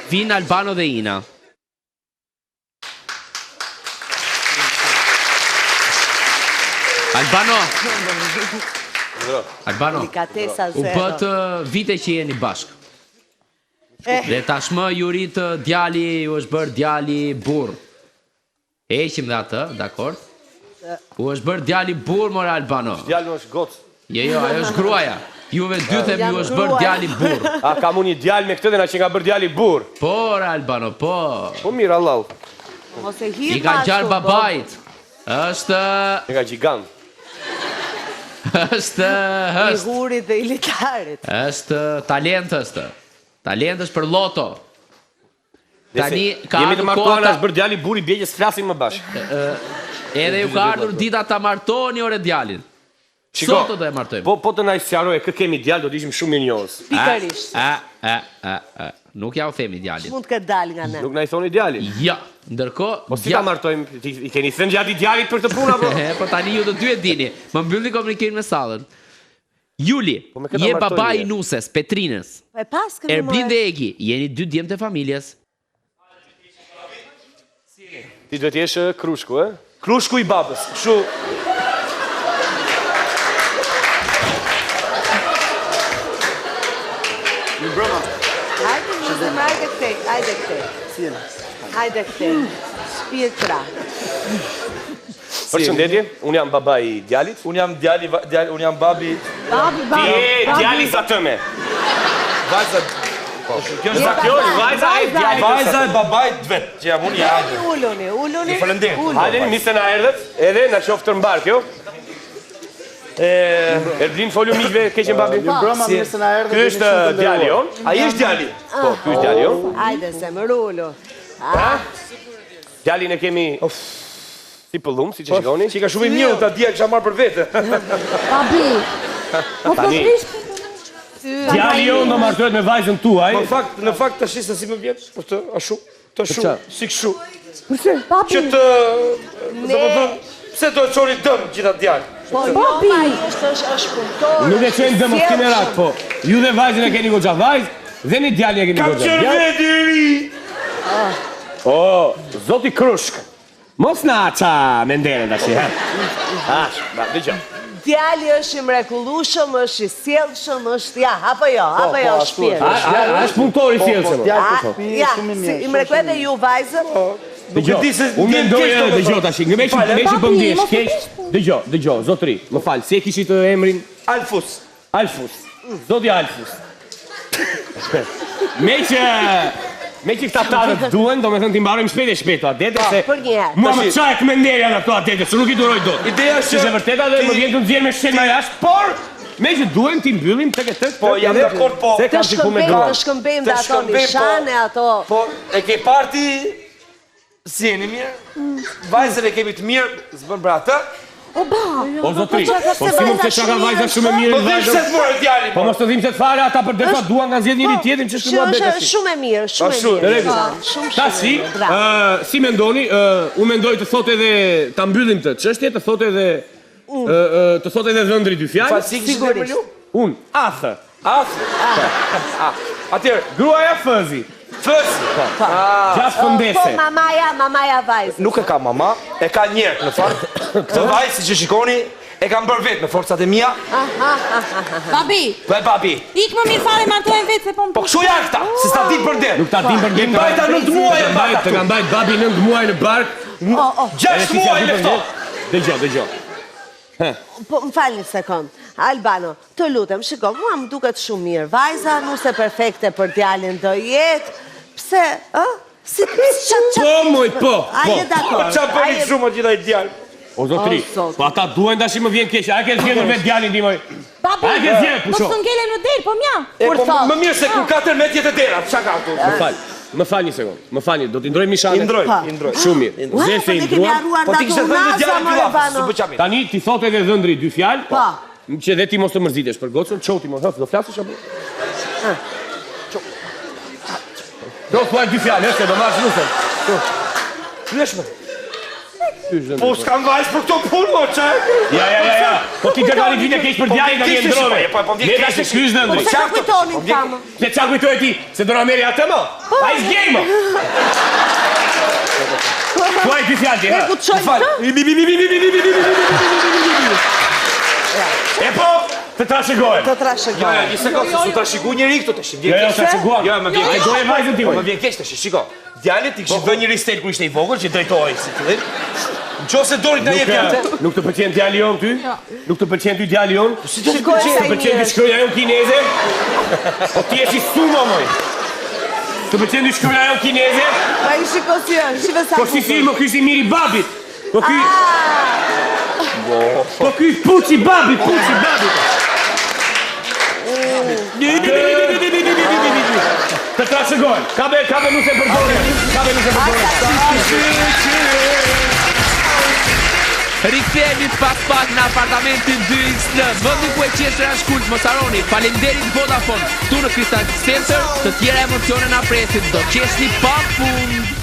Vin Albano dhe Ina. Albano, u bët vite që jeni bashkë. Dhe tashmë ju rritë djali, ju është bërë djali burë. Eqim dhe atë, dakord? U është bërë djali burë, more Albano. Djali më është gocë. Jo, ajo është gruaja. Juve dythem ju është bërë djali burë. A, kam unë një djali me këtë dhe na që nga bërë djali burë. Por, Albano, po. Po mirë, Allah. I ka gjarë babajt. Është... I ka gjigant. është... I hurit dhe i litarit. është talent është. Talent është për loto. Tani, jemi të martuar është bërë djali burë i bjegjes flasim më bashkë. Edhe ju ka ardhur dita ta martoni ore djalin. Soto do e martojmë. Po të na sqaroj, kë kemi djalë do të ishim shumë mirë njohës. Pikërisht. Nuk ja u themi djalin. Mund të ketë dalë nga ne. Nuk na i thoni djalin. Ja, ndërkohë... Po si ta martojmë, i keni thënë gjatë djalit për të punë apo? Po tani ju të dy e dini. Më mbylli komunikimin me sallën. Juli, je baba i Nuses, Petrines. Erblin dhe Egi, jeni dy djemt e familjes. Ti duhet jesh krushku, e? Krushku i babës, kështu... Hajde njëzëm, hajde këtej, hajde këtej. Hajde këtej, shpirë pra. Përshëndetje, unë jam baba i djalit. Unë jam djali, unë jam babi... Ti e djali sa tëme. Vajza... Kjo është zakjori, vajza e djali. Vajza e babajt vetë, që jam unë i hajde. Ulluni. Falënderit. Hajde, misë na erdhët, edhe na qoftë të mbarë kjo. Erblin, folju miqve, keqen babi. Ky është djali jon. Ai është djali. Po, ky është djali jon. Hajde, zemër ullu. Djalin e kemi... Si pëllum, si që shikoni. Që ka shumë i mirë, ta dje kësha marrë për vete. Babi, po përshrish për Djali jonë do martohet me vajzën tuaj. Në fakt të shisa si më vjetë, po të ashu, si këshu. Babi, Që të... Pse do e qori dëmë gjitha djali? babi, është punëtor. Nuk e qenë dëmë skinerat, po. Ju dhe vajzën e keni goxha vajzë, dhe një djali e keni goxha. Kam qërë veti ri! O, zoti Krushk. Mos na aqa mendere da shi, he? Dëgjoj. Djali është i mrekullueshëm, është i sjellshëm, është ja, apo jo shpirë. Është punëtor i sjellshëm. Ja, i mrekullet e ju vajzën. Unë mendoj edhe dëgjoj tash, ngëmeshi bëndesh keq. Dëgjoj, zotri, më fal, si e kishit emrin? Alfus. Zoti Alfus. Me që këta tarët duen, do me thënë t'i mbarojmë shpejt e shpejt adete, se mua më qajt me nderja në këto adete, se nuk i duroj do. Ideja që se vërteta dhe më vjen të nëzjerë me shenë ma jashtë, por me që duen t'i mbyllim të këtë Po, jam dhe akord, po. Të shkëmbejmë dhe ato nishane, ato... Po, e ke parti... Si jeni mirë? Vajzën e kemi të mirë, zbën bratë. o ba, O zotri, po si mund të shaka vajza shumë e mirë Po në dhimë se vajzën? të morë djali, Po mos të dhimë se të fare, ata për defa duan nga zjedh njëri tjetrin që shkëmua betesi. Shumë e mirë, shumë e mirë. Ta si mendoni, u mendoj të thot edhe, ta mbyllim të çështje, të thot edhe dhëndri dy fjalë. Sigurisht. Unë, Athë. Atërë, Gruaja Fëzi. Fëzi. Gjatë Po, fëndese. mamaja vajzë. Nuk e ka mama, e ka njerë në fakt. Këtë vajzë, si që shikoni, e kam bërë vetë me forcat e mia. babi, Po e babi. ik më mirë fare martojnë vetë se po më... Po kështu janë këta, se s'ta din për det. Nuk ta din për det. I mbajta 9 muaj e mbajta Të ka mbajt babi 9 muaj në bark. 6 muaj me këto. Dëgjoj. Po, më falë një sekund. Albano, të lutem, shiko, mua më duket shumë mirë. Vajza nuse perfekte për djalin do jetë. Pse, Po, moj, po. Ajde dakor. Qa bëri shumë gjitha i djallë. O zotri, po ata duen dashi më vjen keq. A ke zgjedhur vetë djalin ti moj? Babi, A ke zgjedhur, mos pusho. të ngele në derë, po mja. Më mirë se ku 4 metjet e dera, qa ka tu? Më fal një sekond. Më falni, do t'i ndroj mishanë. Indroj. Shumë mirë. Zese i ndruam. Po ti kishte thënë djalin pillaf, s'u bë çamit. Tani ti thot edhe dhëndri dy fjalë. Po. Që dhe ti mos të mërzitesh për gocën, çoti mos do flasësh apo? Do thuaj dy fjalë, se do marrësh nusën. Leshme. Po s'kam vajzë për këto punë, mo, qaj? Ja. Po ti të gani vite keq për djali nga një ndrove. Ne da se shkysh në ndri. Po qa kujtonin kamë? Se qa kujtoj ti? Se do në meri atë, mo? A i s'gjej, mo? Po a i pi fjallë ti, ha? E ku të shojnë të? E po, të trashëgojnë. Të trashëgojnë. Një sekundë, se su trashëgu njëri këtu të shim. Jo, trashëgojnë. Jo, më vjen keq. Dojë vajzën ti, Më vjen keq të shi, shiko. Djalli ti kishë vë një ristel kur ishte i vogël që drejtojnë si të dhe. Në qo se dorit në jetë jante. Nuk të pëlqen djali jon ty? Nuk të pëlqen ty djali jon? Si të shkojnë sa i Të pëlqen ty shkroja jon kineze? O ti e si sumo, moj. Të pëlqen ty shkroja jon kineze? Pa i shiko si janë, shive sa Po si mo, ky si miri babit. Po ky puçi babit, Të trashëgojnë. Kabe nuk se përdojnë. Rikthehemi pas pak në apartamentin 2XL. Vendi ku e qeshra është kult, mos harroni. Faleminderit Vodafone. Ktu në Crystal Center, të tjera emocione na presin. Do qeshni pa fund.